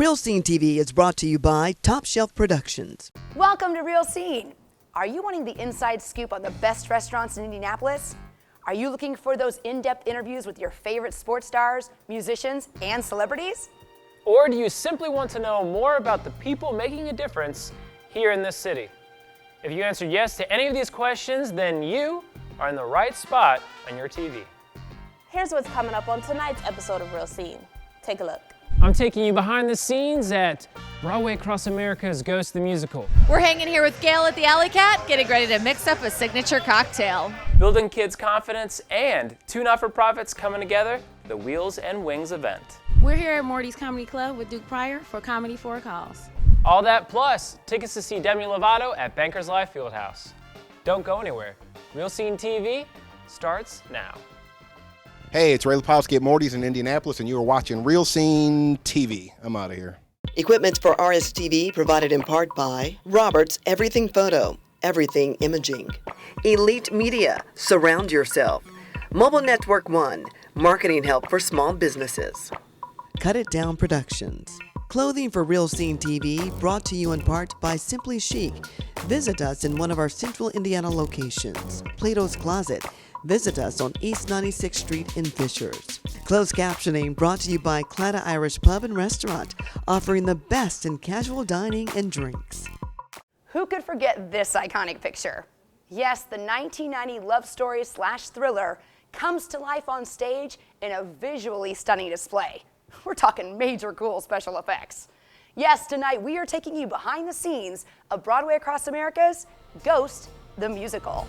Real Scene TV is brought to you by Top Shelf Productions. Welcome to Real Scene. Are you wanting the inside scoop on the best restaurants in Indianapolis? Are you looking for those in-depth interviews with your favorite sports stars, musicians, and celebrities? Or do you simply want to know more about the people making a difference here in this city? If you answered yes to any of these questions, then you are in the right spot on your TV. Here's what's coming up on tonight's episode of Real Scene. Take a look. I'm taking you behind the scenes at Broadway Across America's Ghost the Musical. We're hanging here with Gail at the Alley Cat, getting ready to mix up a signature cocktail. Building kids' confidence and two not-for-profits coming together, the Wheels and Wings event. We're here at Morty's Comedy Club with Duke Pryor for Comedy for a Cause. All that plus tickets to see Demi Lovato at Bankers Life Fieldhouse. Don't go anywhere. Real Scene TV starts now. Hey, it's Ray Lepowski at Morty's in Indianapolis, and you are watching Real Scene TV. I'm out of here. Equipment for RSTV provided in part by Roberts Everything Photo, Everything Imaging, Elite Media, Surround Yourself, Mobile Network One, Marketing Help for Small Businesses, Cut It Down Productions. Clothing for Real Scene TV brought to you in part by Simply Chic. Visit us in one of our Central Indiana locations. Plato's Closet. Visit us on East 96th Street in Fishers. Closed captioning brought to you by Clatta Irish Pub and Restaurant, offering the best in casual dining and drinks. Who could forget this iconic picture? Yes, the 1990 love story / thriller comes to life on stage in a visually stunning display. We're talking major cool special effects. Yes, tonight we are taking you behind the scenes of Broadway Across America's Ghost the Musical.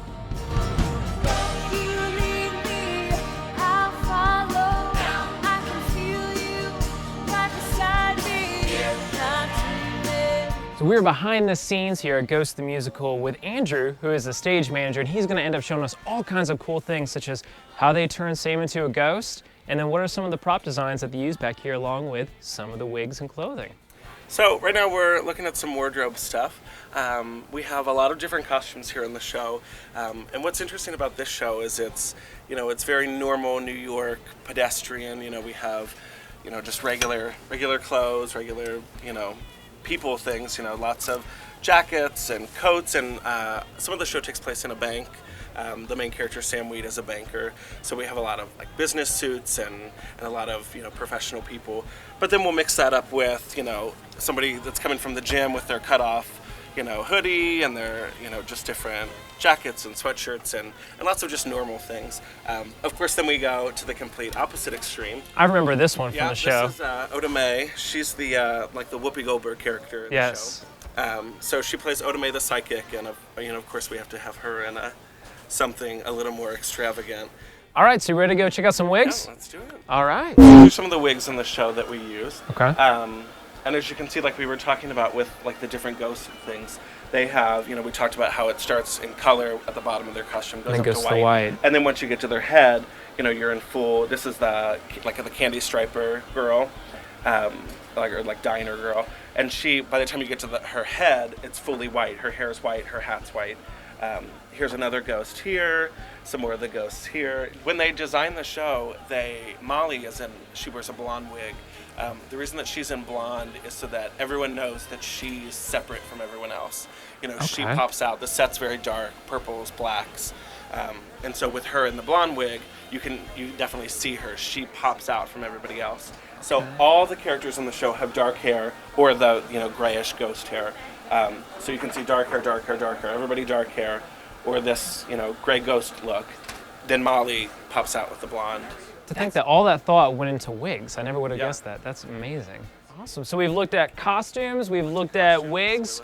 So we're behind the scenes here at Ghost the Musical with Andrew, who is the stage manager, and he's going to end up showing us all kinds of cool things, such as how they turn Sam into a ghost, and then what are some of the prop designs that they use back here, along with some of the wigs and clothing. So right now we're looking at some wardrobe stuff. We have a lot of different costumes here in the show, and what's interesting about this show is it's very normal New York pedestrian. We have just regular clothes, regular people things. Lots of jackets and coats, and some of the show takes place in a bank. The main character, Sam Weed, is a banker, so we have a lot of business suits and a lot of professional people. But then we'll mix that up with somebody that's coming from the gym with their cut-off hoodie and their just different jackets and sweatshirts and lots of just normal things. Of course, then we go to the complete opposite extreme. I remember this one from the show. This is Oda Mae. She's the the Whoopi Goldberg character in the show. So she plays Oda Mae the psychic, and of course we have to have her in something a little more extravagant. All right, so you ready to go check out some wigs? Yeah, let's do it. All right. These are some of the wigs in the show that we use. Okay. And as you can see, like we were talking about with the different ghost things, they have, we talked about how it starts in color at the bottom of their costume, goes up to white. And then once you get to their head, you're in full, this is the candy striper girl, or diner girl. And she, by the time you get to her head, it's fully white. Her hair is white, her hat's white. Here's another ghost here, some more of the ghosts here. When they designed the show, Molly she wears a blonde wig. The reason that she's in blonde is so that everyone knows that she's separate from everyone else. She pops out. The set's very dark, purples, blacks. And so with her in the blonde wig, you definitely see her. She pops out from everybody else. So all the characters in the show have dark hair or the grayish ghost hair. So you can see dark hair, everybody dark hair, or this gray ghost look. Then Molly pops out with the blonde. To think that all that thought went into wigs. I never would have guessed that. That's amazing. Awesome. So we've looked at costumes, we've looked at wigs.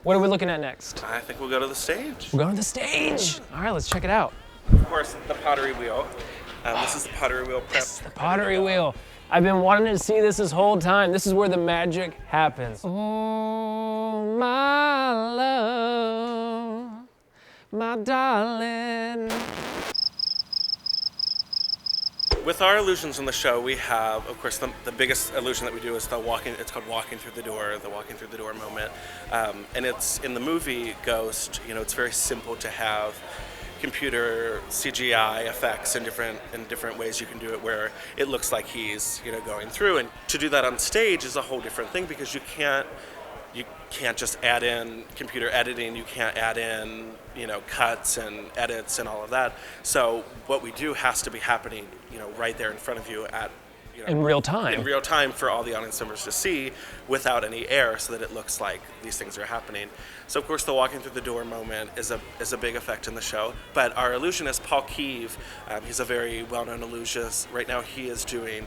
What are we looking at next? I think we'll go to the stage. We're going to the stage. All right, let's check it out. Of course, the pottery wheel. This is the pottery wheel prep. Yes, the pottery wheel. I've been wanting to see this whole time. This is where the magic happens. Oh, my love, my darling. With our illusions in the show, we have, of course, the biggest illusion that we do is it's called walking through the door moment. And it's in the movie Ghost, it's very simple to have, computer CGI effects in different ways you can do it where it looks like he's going through. And to do that on stage is a whole different thing because you can't just add in computer editing. You can't add in cuts and edits and all of that. So what we do has to be happening right there in front of you at in real time. In real time for all the audience members to see without any air so that it looks like these things are happening. So of course the walking through the door moment is a big effect in the show. But our illusionist, Paul Keeve, he's a very well-known illusionist. Right now he is doing,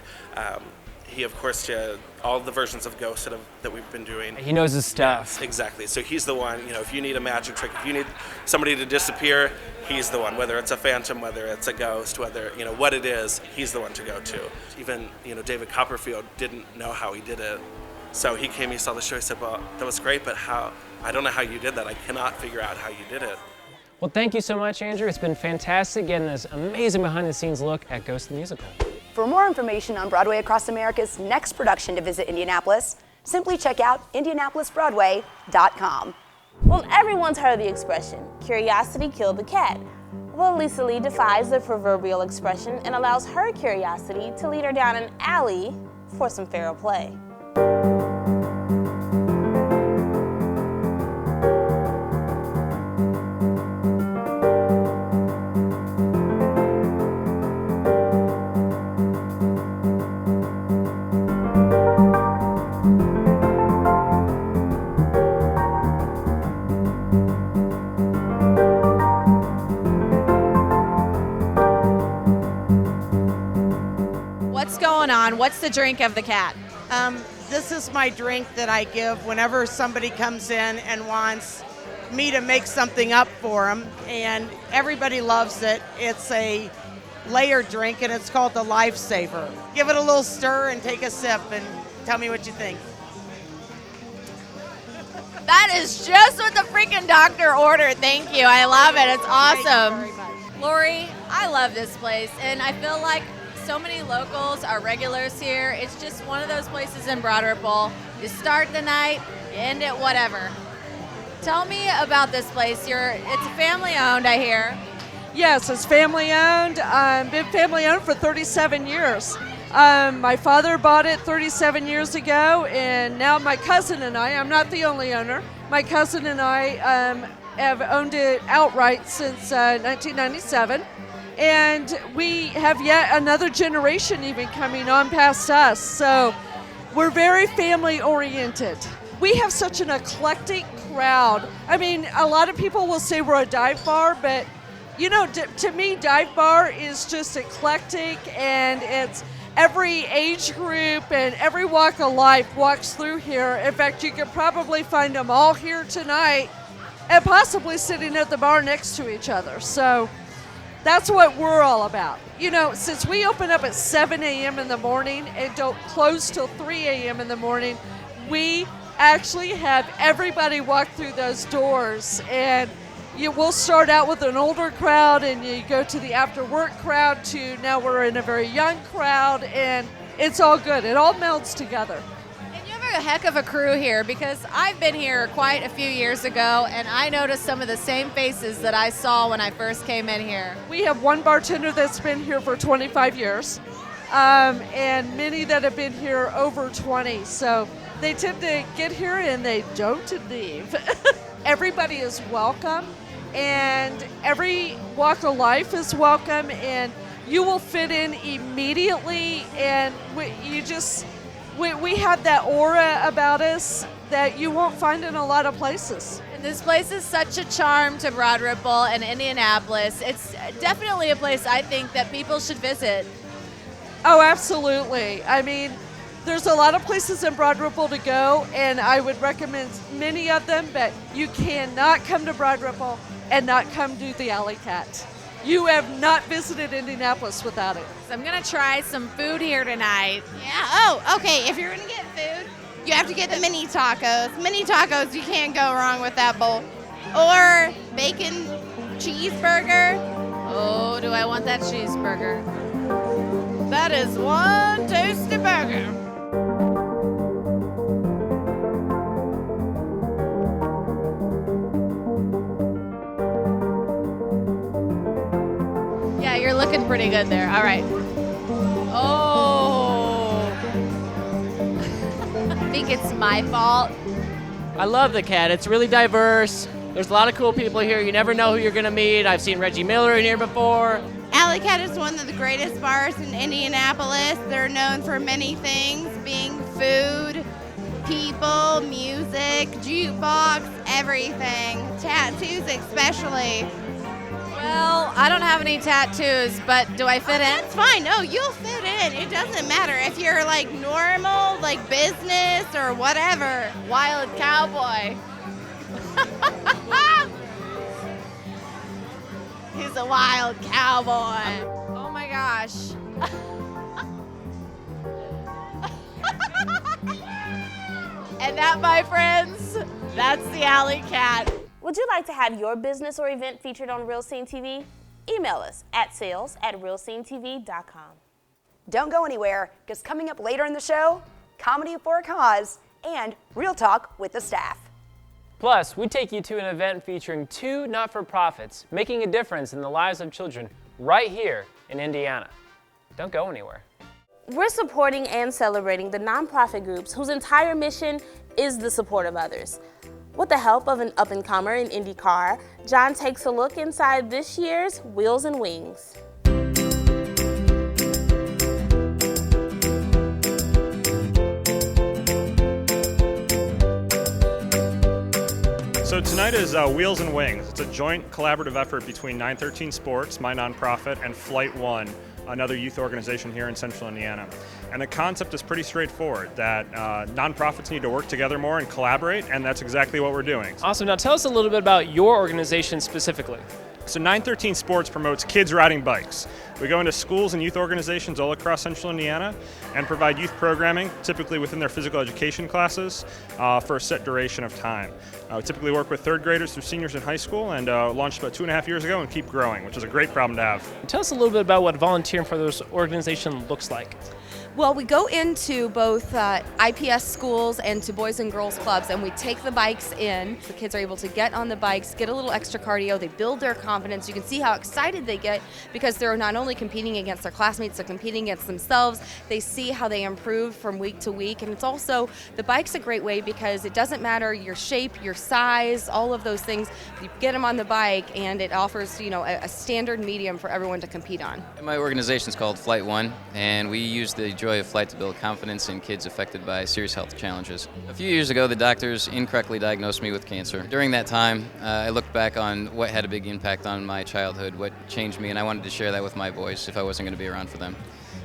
he of course did all the versions of Ghost that we've been doing. He knows his stuff. Yes, exactly. So he's the one, if you need a magic trick, if you need somebody to disappear, he's the one. Whether it's a phantom, whether it's a ghost, whether, what it is, he's the one to go to. Even, David Copperfield didn't know how he did it. So he came, he saw the show, he said, well, that was great, but I don't know how you did that. I cannot figure out how you did it. Well, thank you so much, Andrew. It's been fantastic getting this amazing behind-the-scenes look at Ghost the Musical. For more information on Broadway Across America's next production to visit Indianapolis, simply check out indianapolisbroadway.com. Well, everyone's heard the expression, curiosity killed the cat. Well, Lisa Lee defies the proverbial expression and allows her curiosity to lead her down an alley for some fair play. What's going on? What's the drink of the cat? This is my drink that I give whenever somebody comes in and wants me to make something up for them, and everybody loves it. It's a layered drink, and it's called the Lifesaver. Give it a little stir and take a sip and tell me what you think. That is just what the freaking doctor ordered. Thank you. I love it. It's awesome. Thank you very much. Lori, I love this place, and I feel like so many locals are regulars here. It's just one of those places in Broad Ripple. You start the night, you end it, whatever. Tell me about this place. It's family owned, I hear. Yes, it's family owned. Been family owned for 37 years. My father bought it 37 years ago, and now my cousin and I'm not the only owner, my cousin and I have owned it outright since 1997. And we have yet another generation even coming on past us. So we're very family oriented. We have such an eclectic crowd. I mean, a lot of people will say we're a dive bar, but to me, dive bar is just eclectic, and it's every age group and every walk of life walks through here. In fact, you could probably find them all here tonight and possibly sitting at the bar next to each other. So that's what we're all about. Since we open up at 7 a.m. in the morning and don't close till 3 a.m. in the morning, we actually have everybody walk through those doors. And we'll start out with an older crowd, and you go to the after work crowd, to now we're in a very young crowd, and it's all good. It all melds together. And you have a heck of a crew here, because I've been here quite a few years ago, and I noticed some of the same faces that I saw when I first came in here. We have one bartender that's been here for 25 years, and many that have been here over 20. So they tend to get here and they don't leave. Everybody is welcome, and every walk of life is welcome, and you will fit in immediately, and we have that aura about us that you won't find in a lot of places. And this place is such a charm to Broad Ripple and Indianapolis. It's definitely a place I think that people should visit. Oh, absolutely. I mean, there's a lot of places in Broad Ripple to go, and I would recommend many of them, but you cannot come to Broad Ripple and not come to the Alley Cat. You have not visited Indianapolis without it. So I'm gonna try some food here tonight. Yeah, oh, okay, if you're gonna get food, you have to get the mini tacos. Mini tacos, you can't go wrong with that bowl. Or bacon cheeseburger. Oh, do I want that cheeseburger? That is one tasty burger. looking pretty good there. All right. Oh. I think it's my fault. I love the CAT. It's really diverse. There's a lot of cool people here. You never know who you're going to meet. I've seen Reggie Miller in here before. Alley Cat is one of the greatest bars in Indianapolis. They're known for many things, being food, people, music, jukebox, everything. Tattoos especially. Well, I don't have any tattoos, but do I fit in? That's fine. No, you'll fit in. It doesn't matter if you're like normal, like business or whatever. Wild cowboy. He's a wild cowboy. Oh my gosh. And that, my friends, that's the Alley Cat. Would you like to have your business or event featured on Real Scene TV? Email us at sales@realscenetv.com. Don't go anywhere, because coming up later in the show, Comedy for a Cause and Real Talk with the staff. Plus, we take you to an event featuring 2 not-for-profits making a difference in the lives of children right here in Indiana. Don't go anywhere. We're supporting and celebrating the nonprofit groups whose entire mission is the support of others. With the help of an up-and-comer in IndyCar, John takes a look inside this year's Wheels and Wings. So tonight is Wheels and Wings. It's a joint collaborative effort between 913 Sports, my nonprofit, and Flight One, another youth organization here in Central Indiana. And the concept is pretty straightforward, that nonprofits need to work together more and collaborate, and that's exactly what we're doing. Awesome. Now tell us a little bit about your organization specifically. So 913 Sports promotes kids riding bikes. We go into schools and youth organizations all across Central Indiana and provide youth programming, typically within their physical education classes, for a set duration of time. We typically work with 3rd graders through seniors in high school and launched about 2.5 years ago and keep growing, which is a great problem to have. Tell us a little bit about what volunteering for this organization looks like. Well, we go into both IPS schools and to Boys and Girls Clubs, and we take the bikes in. The kids are able to get on the bikes, get a little extra cardio. They build their confidence. You can see how excited they get because they're not only competing against their classmates, they're competing against themselves. They see how they improve from week to week. And it's also, the bike's a great way because it doesn't matter your shape, your size, all of those things. You get them on the bike, and it offers, a standard medium for everyone to compete on. My organization is called Flight One, and we use the joy of flight to build confidence in kids affected by serious health challenges. A few years ago, the doctors incorrectly diagnosed me with cancer. During that time, I looked back on what had a big impact on my childhood, what changed me, and I wanted to share that with my boys if I wasn't going to be around for them.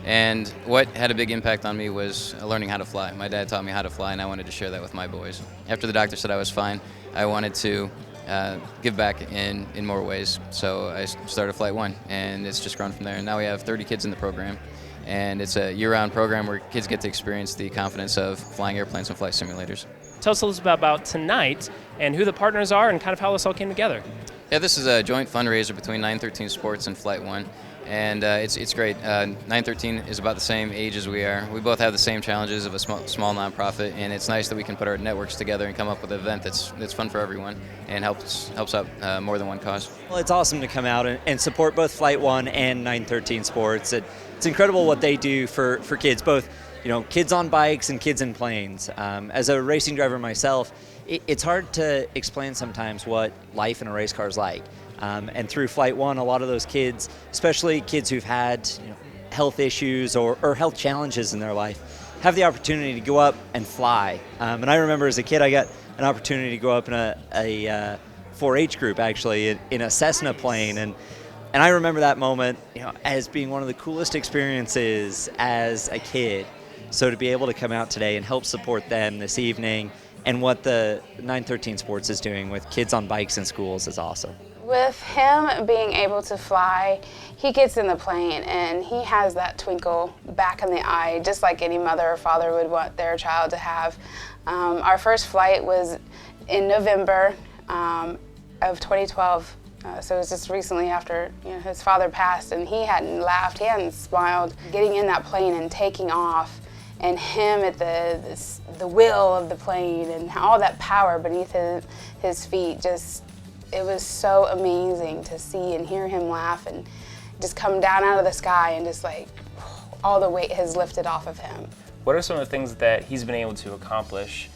And what had a big impact on me was learning how to fly. My dad taught me how to fly, and I wanted to share that with my boys. After the doctor said I was fine, I wanted to give back in more ways. So I started Flight One, and it's just grown from there. And now we have 30 kids in the program. And it's a year-round program where kids get to experience the confidence of flying airplanes and flight simulators. Tell us a little bit about tonight and who the partners are and kind of how this all came together. Yeah, this is a joint fundraiser between 913 Sports and Flight One, and it's great. 913 is about the same age as we are. We both have the same challenges of a small nonprofit, and it's nice that we can put our networks together and come up with an event that's fun for everyone and helps out more than one cause. Well, it's awesome to come out and support both Flight One and 913 Sports. It's incredible what they do for kids, both kids on bikes and kids in planes. As a racing driver myself, it's hard to explain sometimes what life in a race car is like. And through Flight One, a lot of those kids, especially kids who've had health issues or health challenges in their life, have the opportunity to go up and fly. And I remember as a kid, I got an opportunity to go up in a 4-H group, actually, in a Cessna plane. And I remember that moment, as being one of the coolest experiences as a kid. So to be able to come out today and help support them this evening and what the 913 Sports is doing with kids on bikes in schools is awesome. With him being able to fly, he gets in the plane and he has that twinkle back in the eye, just like any mother or father would want their child to have. Our first flight was in November of 2012. So it was just recently after his father passed, and he hadn't laughed, he hadn't smiled. Getting in that plane and taking off, and him at the wheel of the plane, and all that power beneath his feet, it was so amazing to see and hear him laugh. And just come down out of the sky and just like all the weight has lifted off of him. What are some of the things that he's been able to accomplish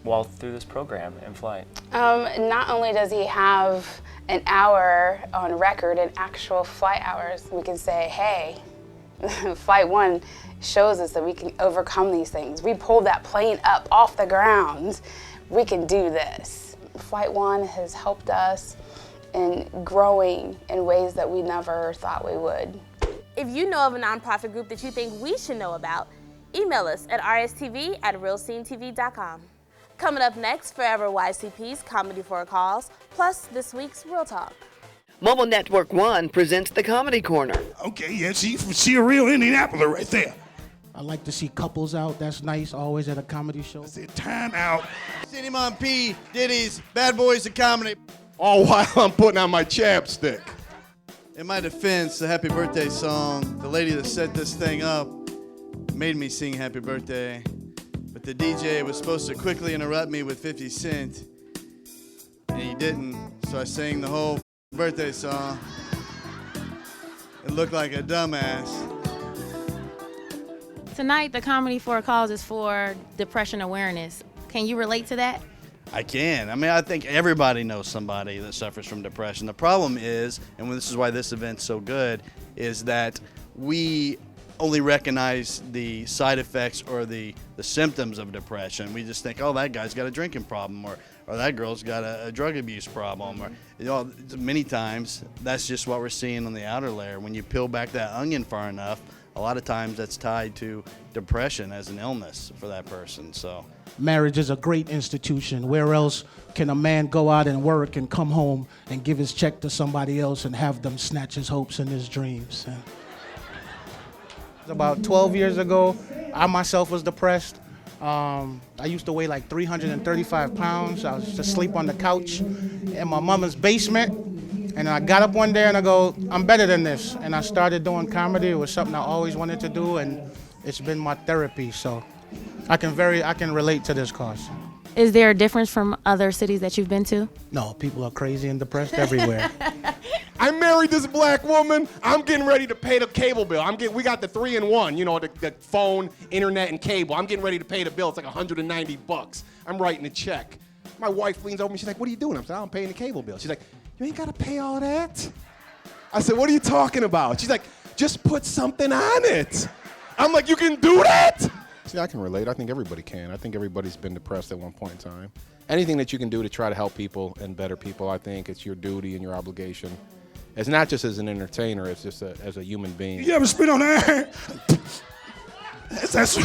while through this program in flight? Not only does he have an hour on record in actual flight hours, we can say, hey, Flight 1 shows us that we can overcome these things. We pulled that plane up off the ground. We can do this. Flight 1 has helped us in growing in ways that we never thought we would. If you know of a nonprofit group that you think we should know about, email us at rstv@realscenetv.com. Coming up next, Forever YCP's Comedy for a Cause, plus this week's Real Talk. Mobile Network 1 presents the Comedy Corner. Okay, yeah, see a real Indianapolis right there. I like to see couples out. That's nice, always at a comedy show. Time out. Cinnamon P. Diddy's Bad Boys of Comedy. All while I'm putting on my chapstick. In my defense, the Happy Birthday song, the lady that set this thing up made me sing Happy Birthday. But the DJ was supposed to quickly interrupt me with 50 Cent, and he didn't, so I sang the whole birthday song. It looked like a dumbass. Tonight, the Comedy for a Cause is for depression awareness. Can you relate to that? I can. I mean, I think everybody knows somebody that suffers from depression. The problem is, and this is why this event's so good, is that we only recognize the side effects or the symptoms of depression. We just think, oh, that guy's got a drinking problem, or that girl's got a drug abuse problem, or many times that's just what we're seeing on the outer layer. When you peel back that onion far enough, a lot of times that's tied to depression as an illness for that person. So marriage is a great institution. Where else can a man go out and work and come home and give his check to somebody else and have them snatch his hopes and his dreams? About 12 years ago, I myself was depressed. I used to weigh like 335 pounds. I was to sleep on the couch in my mama's basement. And I got up one day and I go, I'm better than this. And I started doing comedy. It was something I always wanted to do, and it's been my therapy. So I can relate to this cause. Is there a difference from other cities that you've been to? No, people are crazy and depressed everywhere. I married this black woman. I'm getting ready to pay the cable bill. We got the 3-in-1, you know, the phone, internet, and cable. I'm getting ready to pay the bill. It's like $190. I'm writing a check. My wife leans over me. She's like, what are you doing? I'm saying, I'm paying the cable bill. She's like, you ain't got to pay all that. I said, what are you talking about? She's like, just put something on it. I'm like, you can do that? See, I can relate. I think everybody can. I think everybody's been depressed at one point in time. Anything that you can do to try to help people and better people, I think it's your duty and your obligation. It's not just as an entertainer, it's just as a human being. You ever spit on that? That's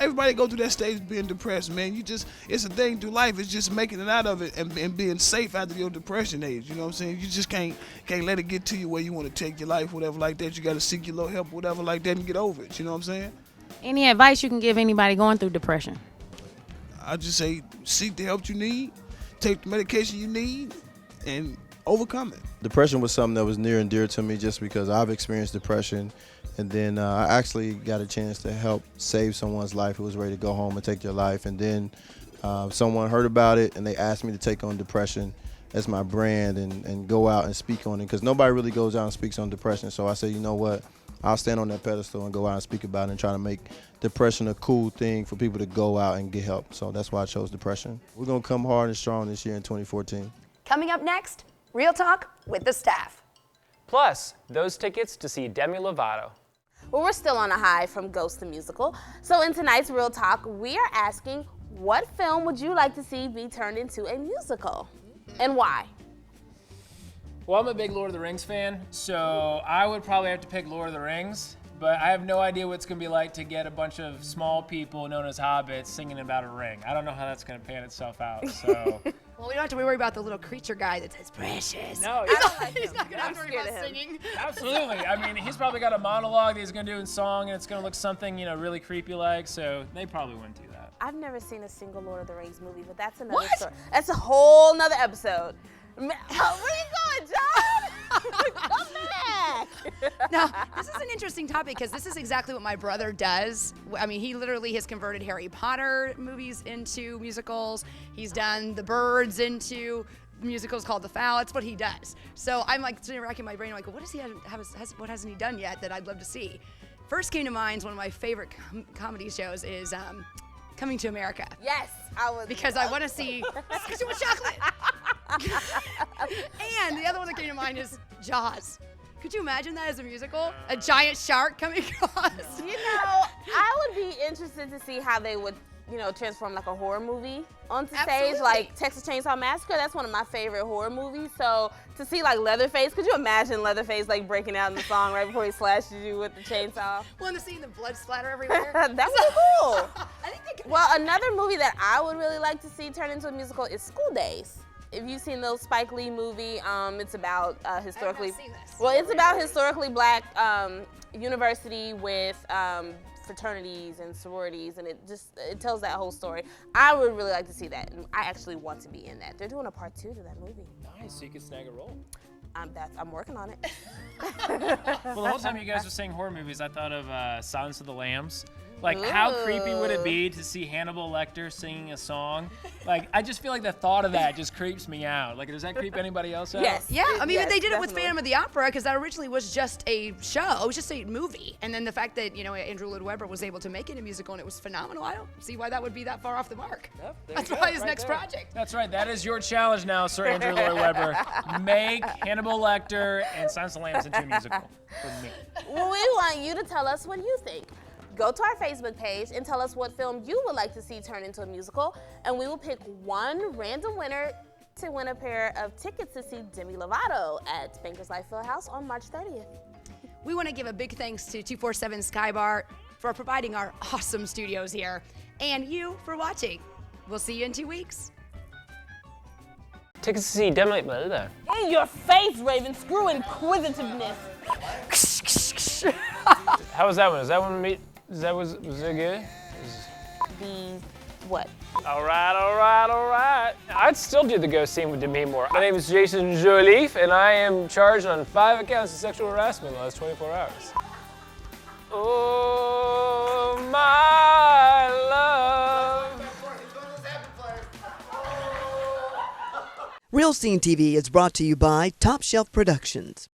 everybody go through that stage of being depressed, man. It's a thing through life. It's just making it out of it and being safe after your depression age. You know what I'm saying? You just can't let it get to you where you want to take your life, whatever like that. You got to seek your little help, whatever like that, and get over it. You know what I'm saying? Any advice you can give anybody going through depression? I just say seek the help you need, take the medication you need, and overcome it. Depression was something that was near and dear to me just because I've experienced depression, and then I actually got a chance to help save someone's life who was ready to go home and take their life, and then someone heard about it and they asked me to take on depression as my brand and go out and speak on it, because nobody really goes out and speaks on depression. So I said, you know what, I'll stand on that pedestal and go out and speak about it and try to make depression a cool thing for people to go out and get help. So that's why I chose depression. We're going to come hard and strong this year in 2014. Coming up next, Real Talk with the staff. Plus, those tickets to see Demi Lovato. Well, we're still on a high from Ghost the Musical. So in tonight's Real Talk, we are asking, what film would you like to see be turned into a musical? And why? Well, I'm a big Lord of the Rings fan, so I would probably have to pick Lord of the Rings, but I have no idea what it's going to be like to get a bunch of small people known as hobbits singing about a ring. I don't know how that's going to pan itself out, so... Well, we don't have to worry about the little creature guy that says precious. No, he's not going to have to worry about singing. Absolutely. I mean, he's probably got a monologue that he's going to do in song, and it's going to look something, you know, really creepy-like, so they probably wouldn't do that. I've never seen a single Lord of the Rings movie, but that's another story. That's a whole nother episode. Where you going, John? Come back. Now, this is an interesting topic because this is exactly what my brother does. I mean, he literally has converted Harry Potter movies into musicals. He's done The Birds into musical is called The Foul. It's what he does. So I'm like sitting racking my brain, like, what does he what hasn't he done yet that I'd love to see? First came to mind, one of my favorite comedy shows is Coming to America. Yes, I would. Because I want to see too much chocolate. And the other one that came to mind is Jaws. Could you imagine that as a musical? A giant shark coming across. You know, I would be interested to see how they would, transform like a horror movie onto stage, like Texas Chainsaw Massacre. That's one of my favorite horror movies. So to see like Leatherface, could you imagine Leatherface like breaking out in the song right before he slashes you with the chainsaw? Well, and to see the blood splatter everywhere. That would be cool. Well, another movie that I would really like to see turn into a musical is School Days. If you've seen the Spike Lee movie, it's about historically. I have not seen this. Well, it's about historically black university with fraternities and sororities, and it tells that whole story. I would really like to see that, and I actually want to be in that. They're doing a part 2 to that movie. Nice, so you can snag a role. I'm working on it. Well, the whole time you guys were saying horror movies, I thought of Silence of the Lambs. Like, how creepy would it be to see Hannibal Lecter singing a song? Like, I just feel like the thought of that just creeps me out. Like, does that creep anybody else out? Yes. Yeah, I mean, Yes, they did it with definitely. Phantom of the Opera because that originally was just a show. It was just a movie. And then the fact that, Andrew Lloyd Webber was able to make it a musical and it was phenomenal, I don't see why that would be that far off the mark. Yep, there That's you go, why his right next there. project. That's right. That is your challenge now, Sir Andrew Lloyd Webber. Make Hannibal Lecter and Silence of the Lambs into a musical for me. Well, we want you to tell us what you think. Go to our Facebook page and tell us what film you would like to see turn into a musical, and we will pick one random winner to win a pair of tickets to see Demi Lovato at Bankers Life Fieldhouse on March 30th. We want to give a big thanks to 247 Sky Bar for providing our awesome studios here, and you for watching. We'll see you in 2 weeks. Tickets to see Demi Lovato. In your face, Raven. Screw inquisitiveness. How was that one? Was it good? The what? All right. I'd still do the ghost scene with Demi Moore. My name is Jason Joliffe, and I am charged on 5 accounts of sexual harassment in the last 24 hours. Oh, my love. Real Scene TV is brought to you by Top Shelf Productions.